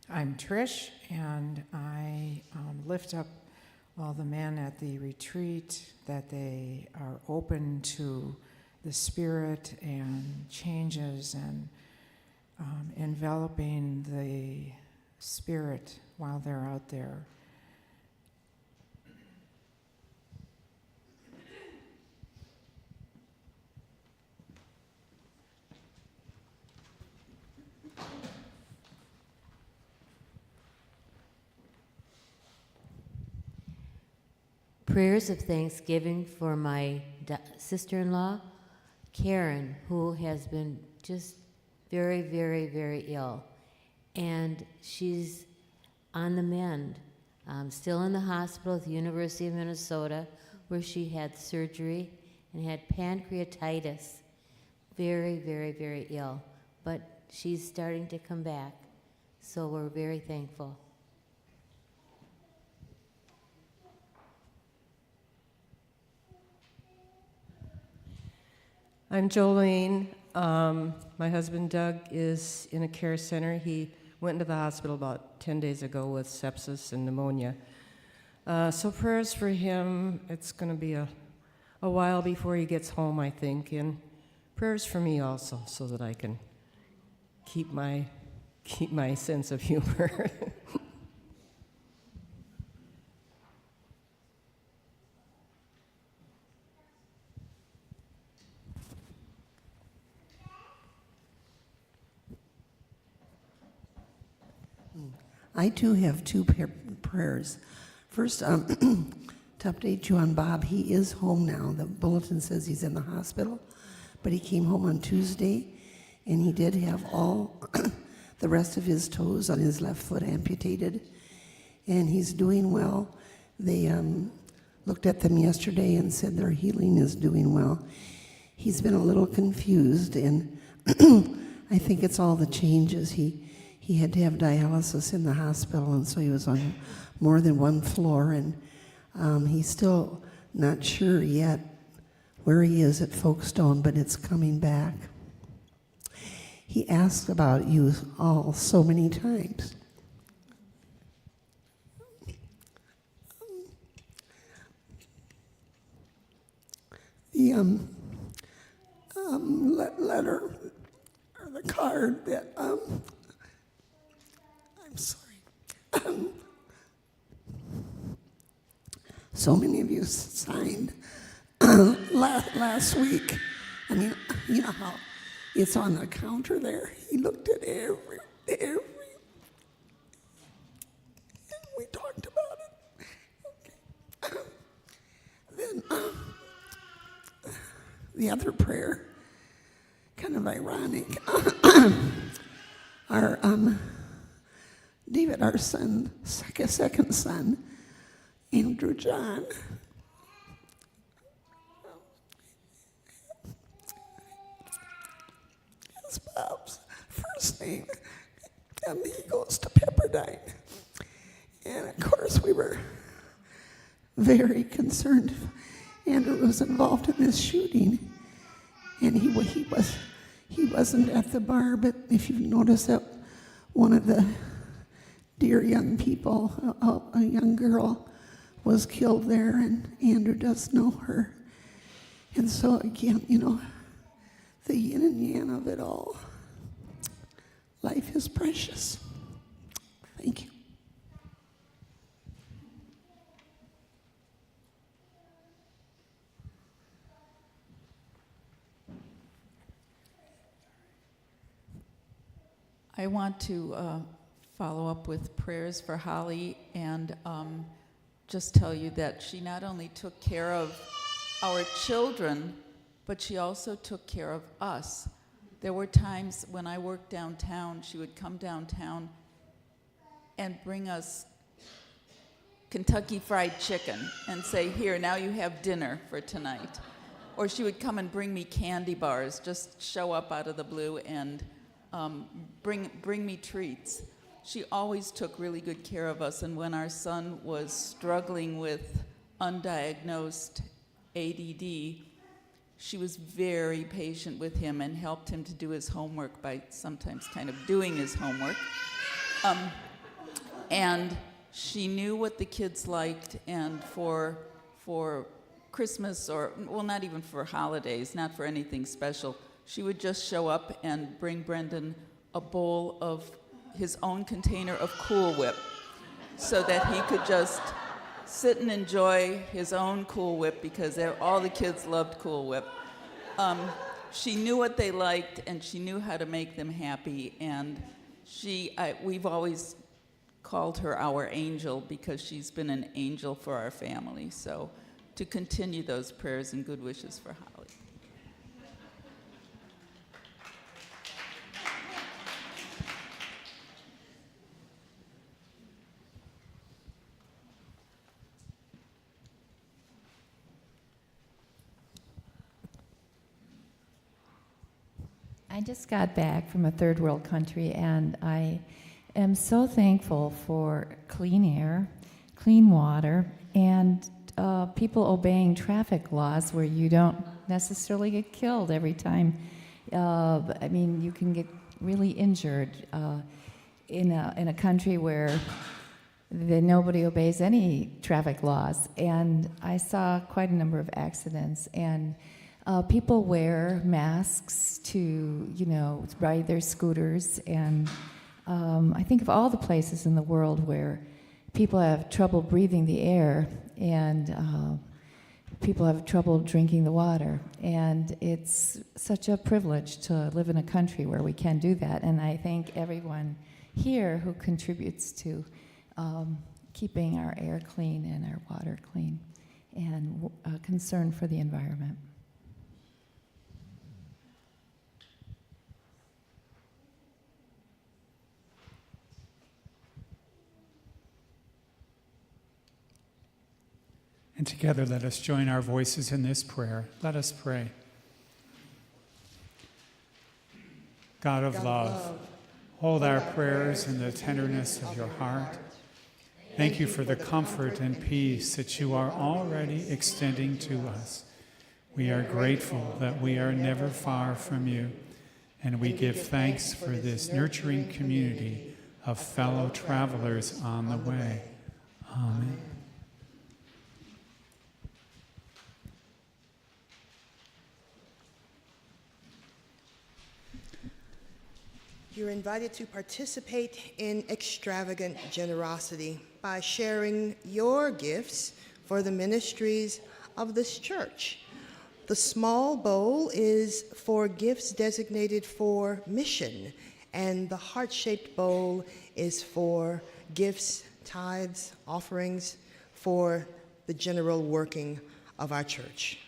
I'm Trish, and I lift up all the men at the retreat, that they are open to the Spirit and changes and enveloping the Spirit while they're out there. Prayers of thanksgiving for my sister-in-law, Karen, who has been just very, very, very ill. And she's on the mend, still in the hospital at the University of Minnesota, where she had surgery and had pancreatitis. Very, very, very ill. But she's starting to come back, so we're very thankful. I'm Jolene. My husband Doug is in a care center. He went into the hospital about 10 days ago with sepsis and pneumonia. So prayers for him. It's going to be a while before he gets home, I think, and prayers for me also, so that I can keep my sense of humor. I too have two prayers. First, to update you on Bob, he is home now. The bulletin says he's in the hospital, but he came home on Tuesday, and he did have all the rest of his toes on his left foot amputated, and he's doing well. They looked at them yesterday and said their healing is doing well. He's been a little confused, and I think it's all the changes. He had to have dialysis in the hospital, and so he was on more than one floor, and he's still not sure yet where he is at Folkestone, but it's coming back. He asked about you all so many times. The letter or the card that I'm sorry. So many of you signed last week. I mean, you know how It's on the counter there. He looked at every, and we talked about it. Okay. Then the other prayer, kind of ironic. Our David, our son, second son, Andrew John, his Bob's first name, and he goes to Pepperdine. And of course, we were very concerned if Andrew was involved in this shooting, and he wasn't at the bar. But if you notice that one of the dear young people, a young girl, was killed there, and Andrew does know her. And so again, the yin and yang of it all. Life is precious. Thank you. I want to follow up with prayers for Holly and just tell you that she not only took care of our children, but she also took care of us. There were times when I worked downtown, she would come downtown and bring us Kentucky Fried Chicken and say, here, now you have dinner for tonight. Or she would come and bring me candy bars, just show up out of the blue and bring me treats. She always took really good care of us, and when our son was struggling with undiagnosed ADD, she was very patient with him and helped him to do his homework by sometimes kind of doing his homework. And she knew what the kids liked, and for Christmas, or, well, not even for holidays, not for anything special, she would just show up and bring Brendan a bowl of his own container of Cool Whip so that he could just sit and enjoy his own Cool Whip, because all the kids loved Cool Whip. She knew what they liked, and she knew how to make them happy, and we've always called her our angel, because she's been an angel for our family. So to continue those prayers and good wishes for Holly. I just got back from a third world country, and I am so thankful for clean air, clean water, and people obeying traffic laws where you don't necessarily get killed every time. I mean, you can get really injured in a country where nobody obeys any traffic laws. And I saw quite a number of accidents, and people wear masks to, ride their scooters, and I think of all the places in the world where people have trouble breathing the air, and people have trouble drinking the water, and it's such a privilege to live in a country where we can do that, and I thank everyone here who contributes to keeping our air clean and our water clean, and concern for the environment. And together, let us join our voices in this prayer. Let us pray. God of love, hold our prayers in the tenderness of your heart. Thank you for the comfort and peace that you are already extending to us. We are grateful that we are never far from you, and we give thanks for this nurturing community of fellow travelers on the way. Amen. You're invited to participate in extravagant generosity by sharing your gifts for the ministries of this church. The small bowl is for gifts designated for mission, and the heart-shaped bowl is for gifts, tithes, offerings for the general working of our church.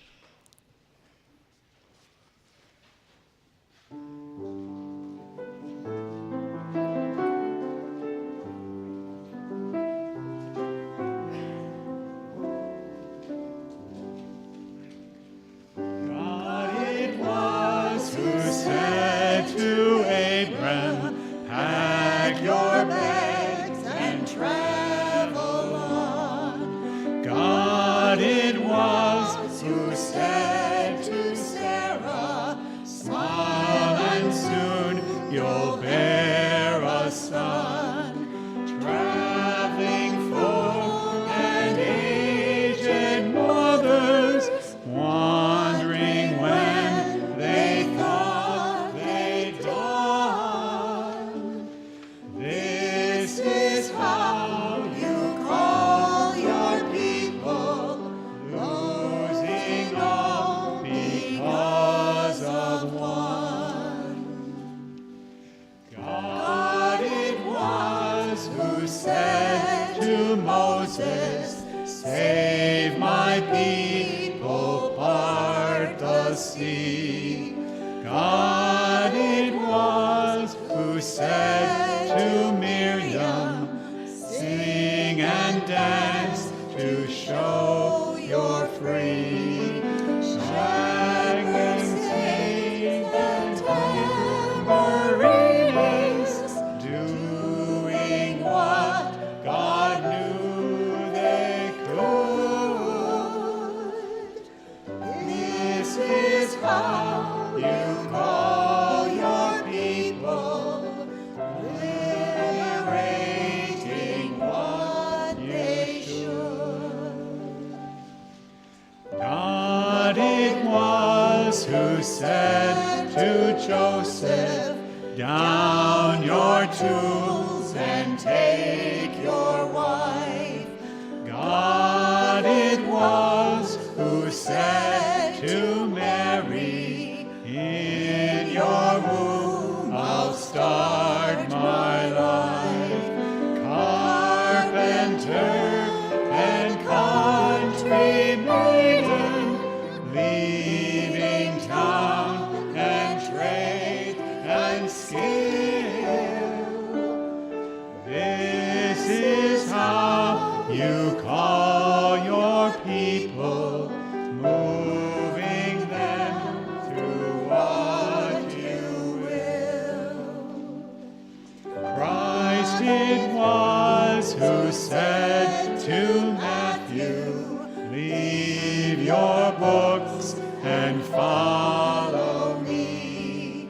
God it was who said to Abram, pack your bags and travel on. God it was who said to Sarah, smile and soon you'll bear a son. Traveling folk and aged mothers, wandering when they thought they'd done. This is how you call your people, losing all because of one. God it was who said to Moses, save my people, part the sea. God it was who said to Miriam, sing and dance to show you're free. Shag and sing and tambourines, doing what God knew they could. This is how you call your people, liberating what they should. God it was who said to Joseph, down your tools and take your wife. God it was who said to Mary, in your womb I'll start my life. Carpenter and country maiden, leaving town and trade and skill. This is how you call your people, moving them through what you will. Christ it was who said to Matthew, leave your books and follow me.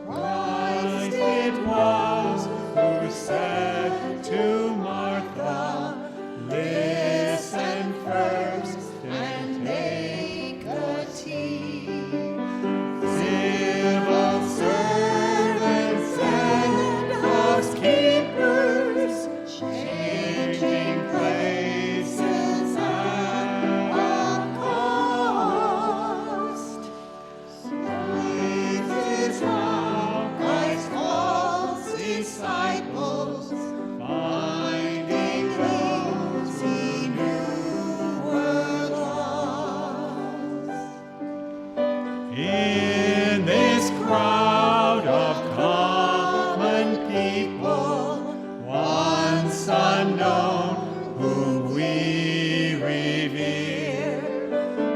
Christ it was who said to Martha, listen first and take the tea. Civil servants and housekeepers, changing places at a cost. This is how Christ calls disciples, finding those he knew were lost. In this crowd of common people, once unknown, whom we revere,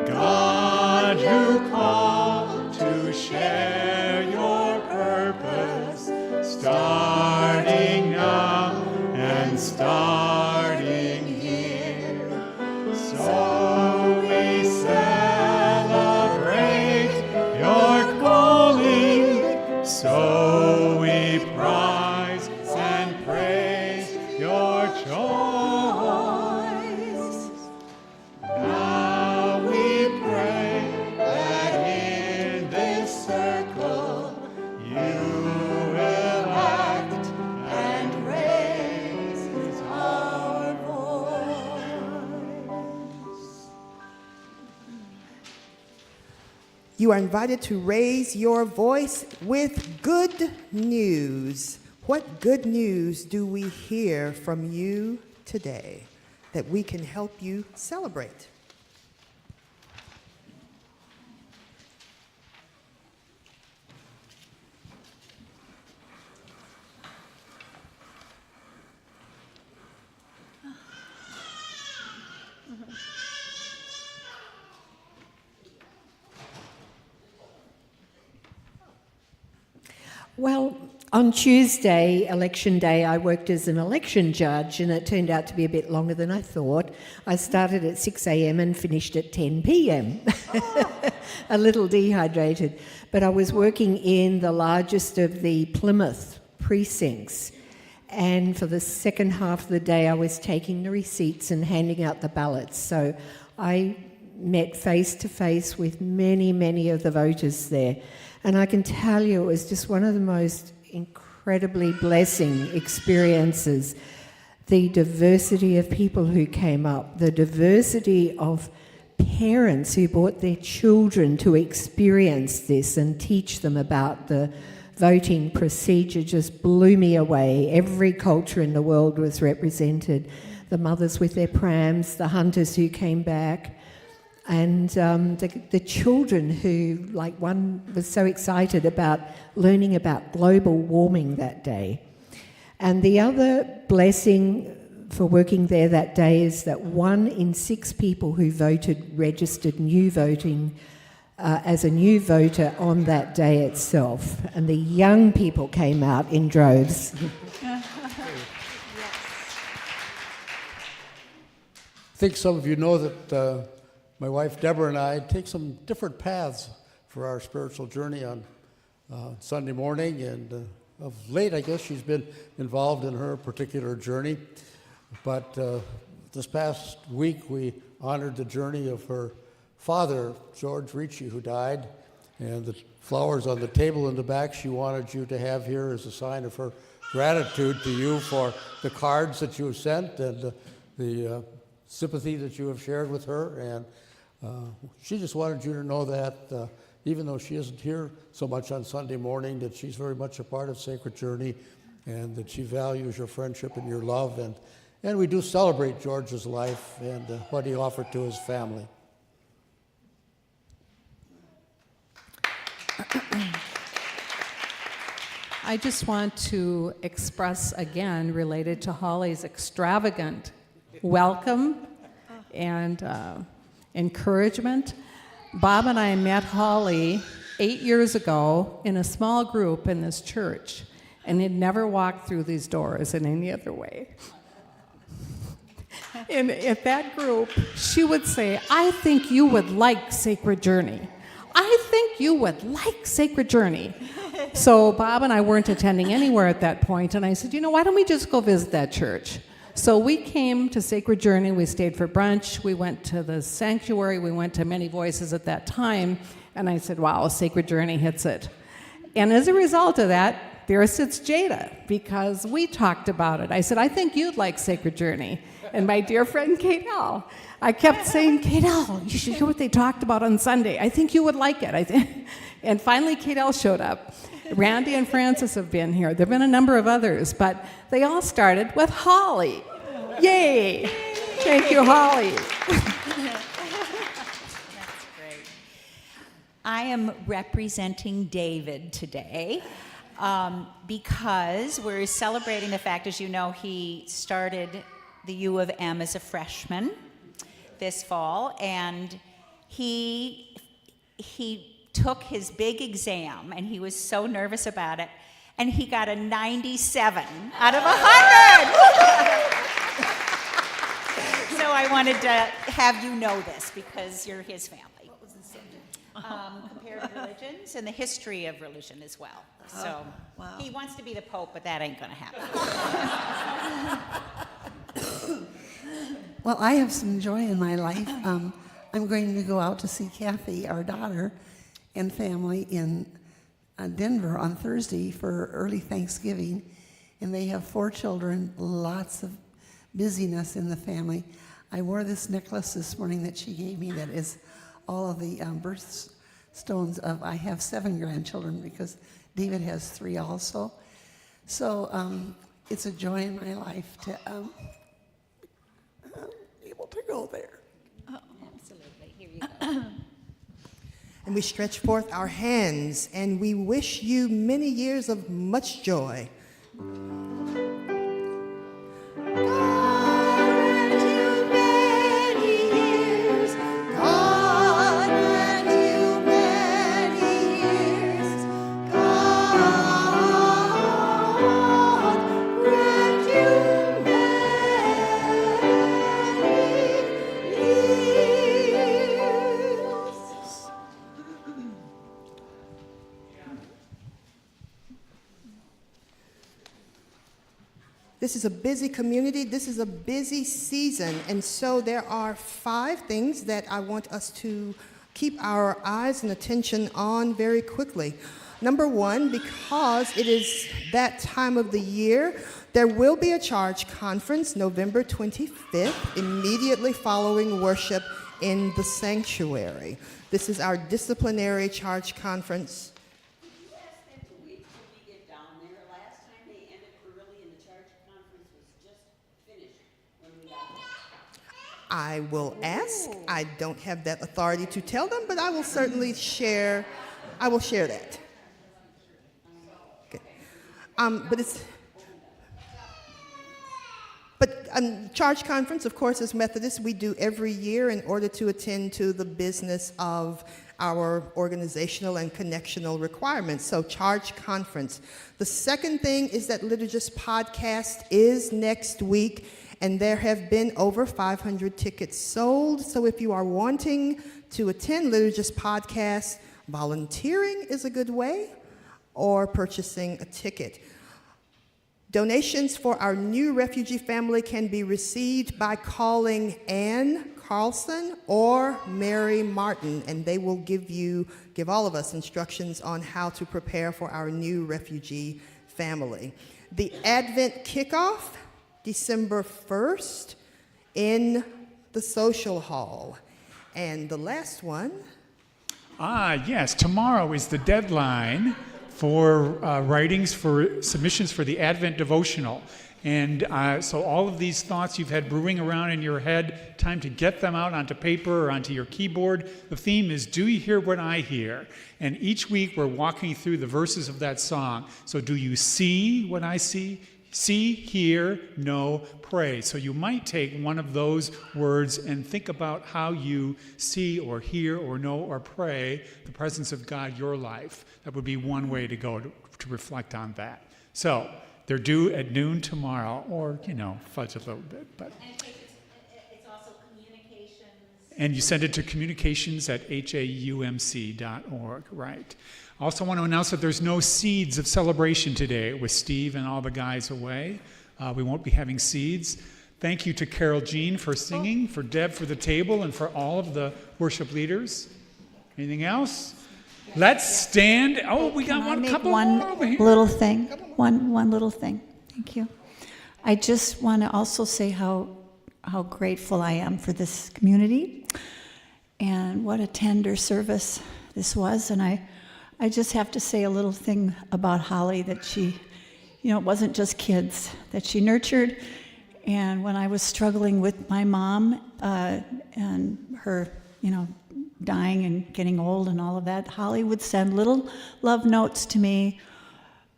God you call to share your purpose, starting now and starting here. So we celebrate your calling, so we prize and praise your choice. Now we pray that in this circle you will act and raise our You are invited to raise your voice with good news. What good news do we hear from you today that we can help you celebrate? Well, on Tuesday, election day, I worked as an election judge, and it turned out to be a bit longer than I thought. I started at 6 a.m. and finished at 10 p.m. A little dehydrated. But I was working in the largest of the Plymouth precincts, and for the second half of the day, I was taking the receipts and handing out the ballots. So I met face to face with many, many of the voters there. And I can tell you it was just one of the most incredibly blessing experiences. The diversity of people who came up, the diversity of parents who brought their children to experience this and teach them about the voting procedure just blew me away. Every culture in the world was represented. The mothers with their prams, the hunters who came back, and the children who, like one was so excited about learning about global warming that day. And the other blessing for working there that day is that 1 in 6 people who voted registered new voting as a new voter on that day itself. And the young people came out in droves. I think some of you know that my wife Deborah and I take some different paths for our spiritual journey on Sunday morning, and of late I guess she's been involved in her particular journey. But this past week we honored the journey of her father, George Ricci, who died, and the flowers on the table in the back she wanted you to have here as a sign of her gratitude to you for the cards that you have sent and the sympathy that you have shared with her. And she just wanted you to know that even though she isn't here so much on Sunday morning, that she's very much a part of Sacred Journey and that she values your friendship and your love. And we do celebrate George's life and what he offered to his family. I just want to express again, related to Holli's extravagant welcome and encouragement. Bob and I met Holli 8 years ago in a small group in this church, and had never walked through these doors in any other way. And at that group, she would say, "I think you would like Sacred Journey. I think you would like Sacred Journey." So Bob and I weren't attending anywhere at that point, and I said, why don't we just go visit that church? So we came to Sacred Journey, we stayed for brunch, we went to the sanctuary, we went to Many Voices at that time, and I said, wow, Sacred Journey hits it. And as a result of that, there sits Jada, because we talked about it. I said, I think you'd like Sacred Journey. And my dear friend Kate L., I kept saying, Kate L., you should hear what they talked about on Sunday. I think you would like it. And finally, Kate L. showed up. Randy and Francis have been here. There have been a number of others, but they all started with Holli. Yay! Thank you, Holli. That's great. I am representing David today because we're celebrating the fact, as you know, he started the U of M as a freshman this fall, and he took his big exam, and he was so nervous about it, and he got a 97 out of 100. So I wanted to have you know this because you're his family. What was the subject? Comparative religions and the history of religion as well. So wow. He wants to be the Pope, but that ain't going to happen. Well, I have some joy in my life. I'm going to go out to see Kathy, our daughter, and family in Denver on Thursday for early Thanksgiving. And they have 4 children, lots of busyness in the family. I wore this necklace this morning that she gave me that is all of the birth stones of, I have 7 grandchildren because David has 3 also. So it's a joy in my life to be able to go there. Oh, absolutely. Here you go. And we stretch forth our hands and we wish you many years of much joy. This is a busy community. This is a busy season. And so there are 5 things that I want us to keep our eyes and attention on very quickly. Number 1, because it is that time of the year, there will be a charge conference November 25th, immediately following worship in the sanctuary. This is our disciplinary charge conference. I will ask. I don't have that authority to tell them, but I will certainly share. I will share that. Okay. Charge conference, of course, as Methodists, we do every year in order to attend to the business of our organizational and connectional requirements. So charge conference. The second thing is that Liturgist podcast is next week, and there have been over 500 tickets sold. So if you are wanting to attend Liturgist podcast, volunteering is a good way, or purchasing a ticket. Donations for our new refugee family can be received by calling Ann Carlson or Mary Martin, and they will give all of us instructions on how to prepare for our new refugee family. The Advent kickoff, December 1st, in the social hall. And the last one. Yes, tomorrow is the deadline for writings for submissions for the Advent devotional. And so all of these thoughts you've had brewing around in your head, time to get them out onto paper or onto your keyboard. The theme is, do you hear what I hear? And each week we're walking through the verses of that song. So do you see what I see? See, hear, know, pray. So you might take one of those words and think about how you see or hear or know or pray the presence of God your life. That would be one way to go to reflect on that. So they're due at noon tomorrow, or, fudge a little bit. But. It's also communications. And you send it to communications@haumc.org, right. Also want to announce that there's no seeds of celebration today with Steve and all the guys away. We won't be having seeds. Thank you to Carol Jean for singing, for Deb for the table, and for all of the worship leaders. Anything else? Let's stand. Oh, we got one couple more over here. Little thing. One little thing. Thank you. I just want to also say how grateful I am for this community and what a tender service this was. And I just have to say a little thing about Holly, that she, it wasn't just kids that she nurtured. And when I was struggling with my mom and her, dying and getting old and all of that, Holly would send little love notes to me,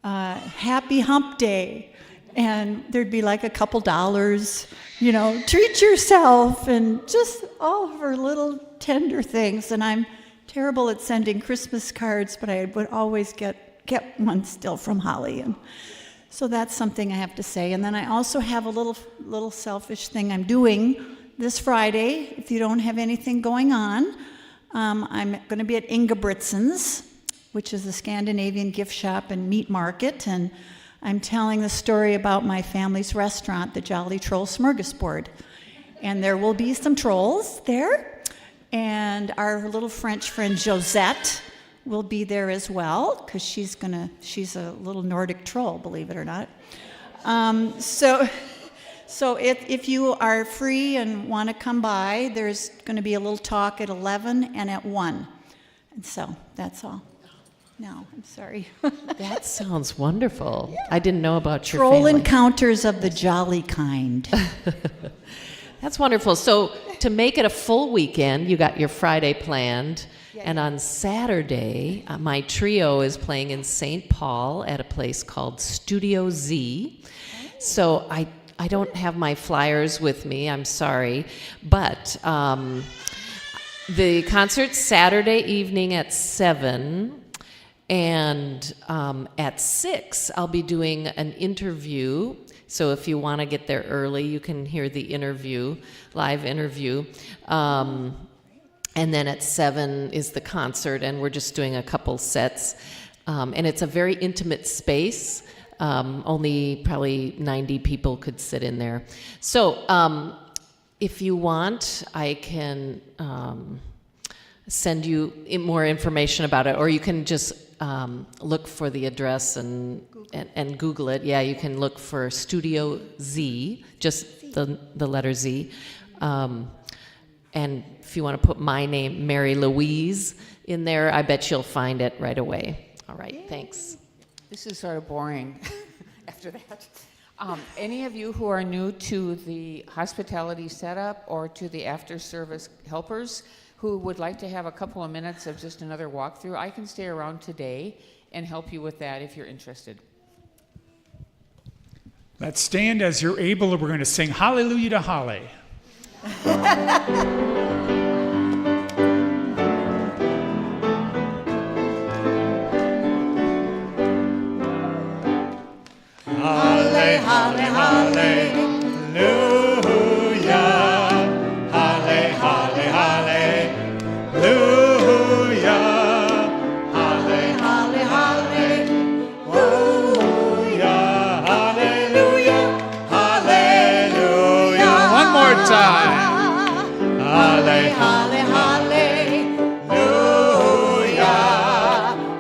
happy hump day. And there'd be like a couple dollars, treat yourself, and just all of her little tender things. And I'm terrible at sending Christmas cards, but I would always get one still from Holly. And so that's something I have to say. And then I also have a little selfish thing I'm doing this Friday. If you don't have anything going on, I'm going to be at Ingebrigtsen's, which is a Scandinavian gift shop and meat market, and I'm telling the story about my family's restaurant, the Jolly Troll Smorgasbord. And there will be some trolls there, and our little French friend Josette will be there as well, because she's a little Nordic troll, believe it or not. So if you are free and want to come by, there's going to be a little talk at 11 and at 1. And so that's all. No, I'm sorry. That sounds wonderful. I didn't know about your Troll family. encounters of the jolly kind. That's wonderful. So to make it a full weekend, you got your Friday planned. And on Saturday, my trio is playing in St. Paul at a place called Studio Z. So I don't have my flyers with me, I'm sorry. But the concert's Saturday evening at 7. And at 6, I'll be doing an interview. So if you want to get there early, you can hear the interview, live interview. And then at 7 is the concert, and we're just doing a couple sets. And it's a very intimate space. Only probably 90 people could sit in there. So if you want, I can send you more information about it, or you can just look for the address and Google it. Yeah, you can look for Studio Z, just the letter Z. And if you want to put my name, Mary Louise, in there, I bet you'll find it right away. All right, thanks. This is sort of boring after that. Any of you who are new to the hospitality setup or to the after-service helpers who would like to have a couple of minutes of just another walkthrough, I can stay around today and help you with that if you're interested. Let's stand as you're able, and we're going to sing Hallelujah to Holly. Halle, halle, hallelujah. Halle, halle, hallelujah. Halle, halle, hallelujah. Hallelujah. Hallelujah. One more time. Halle, halle, hallelujah.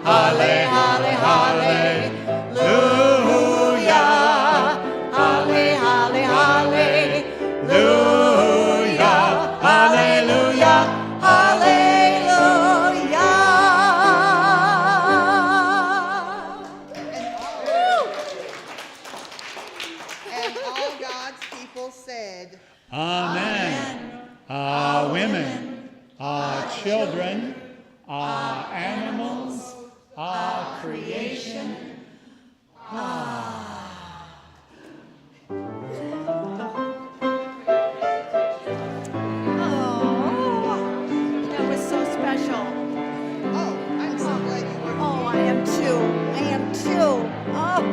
Halle, halle, hallelujah. Amen. Women, children, animals, creation. That was so special. Oh, I'm so glad you were. Oh, I am too. I am too. Oh.